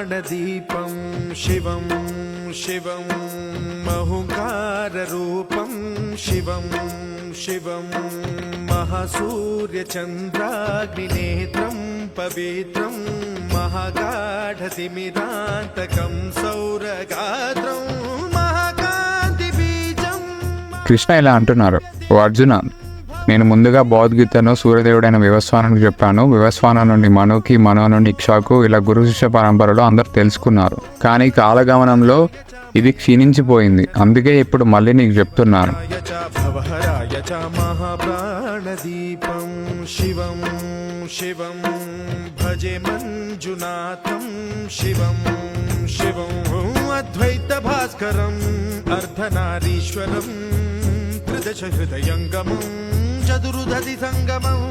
महाप्राणदीपं शिवं शिवं महुकाररूपं शिवं शिवं महासूर्यचन्द्राग्निनेत्रं पवित्रं महागाढतिमिरान्तकं सौरगात्रं महाकान्तिबीजं। కృష్ణ ఇలా అంటున్నారు, ఓ అర్జున, నేను ముందుగా భగవద్గీతను సూర్యదేవుడైన వివస్వానానికి చెప్పాను. వివస్వాన నుండి మనుకి, మనో నుండి ఇక్షాకు, ఇలా గురు శిష్య పరంపరలో అందరూ తెలుసుకున్నారు. కానీ కాలగమనంలో ఇది క్షీణించిపోయింది. అందుకే ఇప్పుడు మళ్ళీ నీకు చెప్తున్నాను. మహాప్రాణదీపం శివం శివం భజే మంజునాథం శివం శివం అద్వైత భాస్కరం అర్ధనారీశ్వరం త్రిదశ హృదయంగమం చతురుదధి సంగమం